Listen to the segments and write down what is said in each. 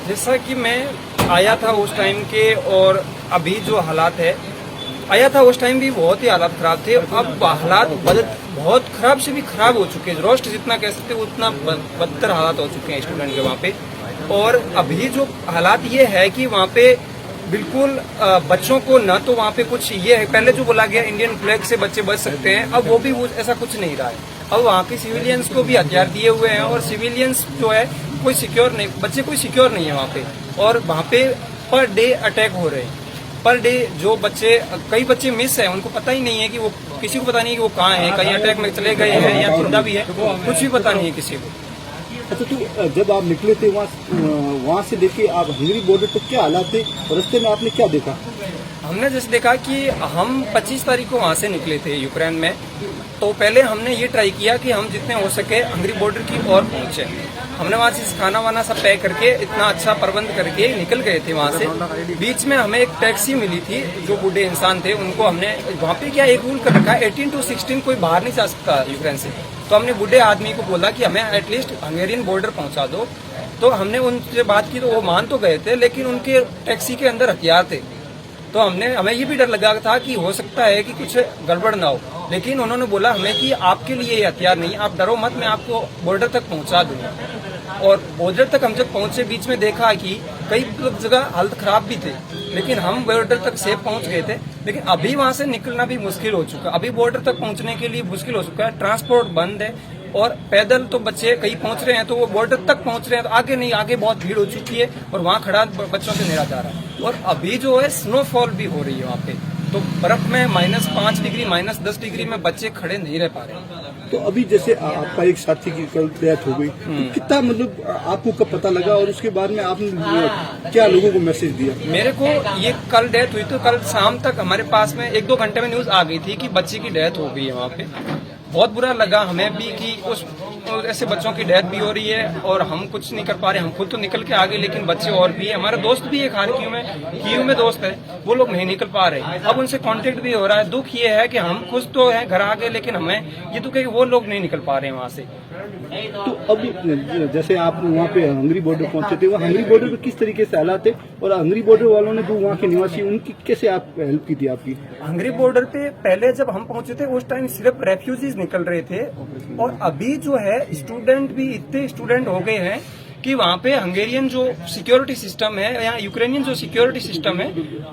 जैसा कि मैं आया था उस टाइम के और अभी जो हालात है, आया था उस टाइम भी बहुत ही हालात खराब थे। अब हालात बहुत खराब से भी खराब हो चुके हैं। रोस्ट जितना कह सकते हैं उतना बदतर हालात हो चुके हैं स्टूडेंट के वहाँ पे। और अभी जो हालात ये है कि वहाँ पे बिल्कुल बच्चों को न तो वहाँ पे कुछ ये है, पहले जो बोला गया इंडियन फ्लैग से बच्चे बच सकते हैं, अब वो भी ऐसा कुछ नहीं रहा है। अब वहाँ के सिविलियंस को भी हथियार दिए हुए हैं और सिविलियंस जो है कोई सिक्योर नहीं, बच्चे कोई सिक्योर नहीं है वहाँ पे। और वहाँ पे पर डे अटैक हो रहे हैं, पर डे जो बच्चे, कई बच्चे मिस है, उनको पता ही नहीं है कि वो, किसी को पता नहीं कि वो कहाँ है, कहीं अटैक में चले गए हैं या जिंदा भी है, कुछ भी पता नहीं है किसी को। अच्छा, तो जब आप निकले थे वहाँ से लेके आप हंगरी बॉर्डर तक क्या हालात थे और रास्ते में आपने क्या देखा? हमने जैसे देखा कि हम 25 तारीख को वहाँ से निकले थे यूक्रेन में, तो पहले हमने ये ट्राई किया कि हम जितने हो सके हंगरी बॉर्डर की ओर पहुँचे। हमने वहाँ से खाना वाना सब पैक करके इतना अच्छा प्रबंध करके निकल गए थे वहाँ से। बीच में हमें एक टैक्सी मिली थी, जो बूढ़े इंसान थे उनको हमने, वहाँ पे क्या एक रूल कर रखा है 18 to 16 कोई बाहर नहीं जा सकता यूक्रेन से। तो हमने बूढ़े आदमी को बोला कि हमें एटलीस्ट हंगेरियन बॉर्डर पहुँचा दो। तो हमने उनसे बात की तो वो मान तो गए थे, लेकिन उनके टैक्सी के अंदर हथियार थे। तो हमें ये भी डर लगा था कि हो सकता है कि कुछ गड़बड़ ना हो, लेकिन उन्होंने बोला हमें कि आपके लिए ये हथियार नहीं, आप डरो मत, मैं आपको बॉर्डर तक पहुंचा दूंगा। और बॉर्डर तक हम जब पहुंचे, बीच में देखा कि कई जगह हालत खराब भी थे, लेकिन हम बॉर्डर तक सेफ पहुंच गए थे। लेकिन अभी वहां से निकलना भी मुश्किल हो चुका, अभी बॉर्डर तक पहुंचने के लिए मुश्किल हो चुका है। ट्रांसपोर्ट बंद है और पैदल तो बच्चे कहीं पहुंच रहे हैं, तो वो बॉर्डर तक पहुंच रहे हैं, तो आगे नहीं, आगे बहुत भीड़ हो चुकी है और वहां खड़ा बच्चों से मेरा जा रहा है। और अभी जो है स्नोफॉल भी हो रही है वहाँ पे, तो बर्फ में -5 डिग्री -10 डिग्री में बच्चे खड़े नहीं रह पा रहे। तो अभी जैसे आपका एक साथी की कल डेथ हो गई, तो कितना मतलब आपको कब पता लगा और उसके बाद में आपने क्या लोगों को मैसेज दिया? मेरे को ये कल डेथ हुई, तो कल शाम तक हमारे पास में 1-2 घंटे में न्यूज आ गई थी कि बच्चे की डेथ हो गई है वहाँ पे। बहुत बुरा लगा हमें भी कि उस ऐसे बच्चों की डेथ भी हो रही है और हम कुछ नहीं कर पा रहे। हम खुद तो निकल के आ गए, लेकिन बच्चे और भी है। हमारे दोस्त भी है कीव में दोस्त है, वो लोग नहीं निकल पा रहे। अब उनसे कांटेक्ट भी हो रहा है। दुख ये है कि हम खुद तो है घर आ गए, लेकिन हमें ये दुख है कि वो लोग नहीं निकल पा रहे हैं वहाँ से। तो अब जैसे आप वहाँ पे हंगरी बॉर्डर पहुंचे थे, वो हंगरी बॉर्डर पे किस तरीके से हालात थे और हंगरी बॉर्डर वालों ने जो वहाँ के निवासी, उनकी कैसे आप हेल्प की थी आपकी? हंगरी बॉर्डर पे पहले जब हम पहुंचे थे उस टाइम सिर्फ रेफ्यूजीज निकल रहे थे, और अभी जो है स्टूडेंट भी इतने स्टूडेंट हो गए हैं कि वहाँ पे हंगेरियन जो सिक्योरिटी सिस्टम है या यूक्रेनियन जो सिक्योरिटी सिस्टम है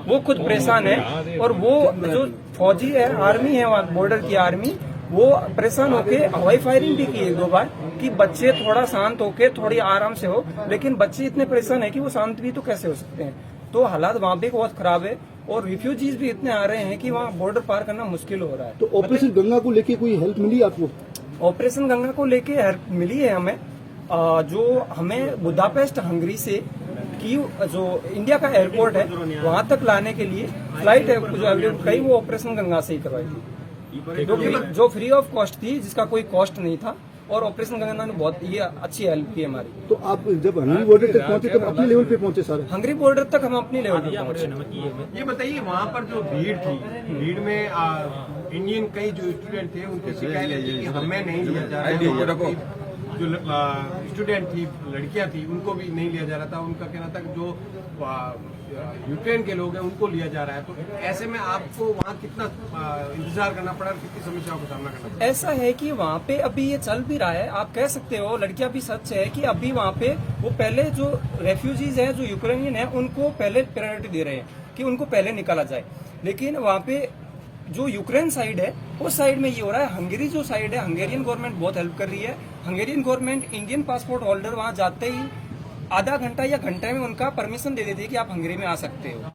वो खुद परेशान है। और वो जो फौजी है, आर्मी है वहाँ बॉर्डर की आर्मी, वो परेशान होके हवाई फायरिंग भी की 1-2 बार कि बच्चे थोड़ा शांत होके थोड़ी आराम से हो, लेकिन बच्चे इतने परेशान है कि वो शांत भी तो कैसे हो सकते हैं। तो हालात वहाँ पे बहुत खराब है और रिफ्यूजीज भी इतने आ रहे हैं कि वहाँ बॉर्डर पार करना मुश्किल हो रहा है। तो ऑपरेशन गंगा को लेके कोई हेल्प मिली आपको? ऑपरेशन गंगा को लेके हेल्प मिली है हमें, जो हमें बुदापेस्ट हंगरी से कीव जो इंडिया का एयरपोर्ट है वहां तक लाने के लिए फ्लाइट है जो अवेलेबल कई, वो ऑपरेशन गंगा से ही करवाई थी, जो फ्री ऑफ कॉस्ट थी, जिसका कोई कॉस्ट नहीं था। और ऑपरेशन गंगा ने बहुत ये अच्छी हेल्प की हमारी। तो आप जब हंगरी बॉर्डर तक पहुंचे तब अपने लेवल पे पहुंचे सारे? हंगरी बॉर्डर तक हम अपनी लेवल पे पहुंचे। ये बताइए, वहाँ पर जो भीड़ थी, भीड़ में इंडियन कई जो स्टूडेंट थे उनकी शिकायत थी कि हमें नहीं लिया जा रहा है। जो स्टूडेंट थी, लड़कियां थी, उनको भी नहीं लिया जा रहा था। उनका कहना था कि जो यूक्रेन के लोग हैं उनको लिया जा रहा है। तो ऐसे में आपको वहाँ कितना इंतजार करना पड़ा, कितनी समस्याओं का सामना करना पड़ा? ऐसा है कि वहाँ पे अभी ये चल भी रहा है, आप कह सकते हो लड़कियां भी सच है कि अभी वहाँ पे वो पहले जो रेफ्यूजीज हैं, जो यूक्रेनियन है, उनको पहले प्रायोरिटी दे रहे हैं कि उनको पहले निकाला जाए। लेकिन वहाँ पे जो यूक्रेन साइड है उस साइड में ये हो रहा है। हंगेरी जो साइड है, हंगेरियन गवर्नमेंट बहुत हेल्प कर रही है। Hungarian government Indian passport holder वहाँ जाते ही आधा घंटा या घंटे में उनका परमिशन दे देती है कि आप हंगेरी में आ सकते हो।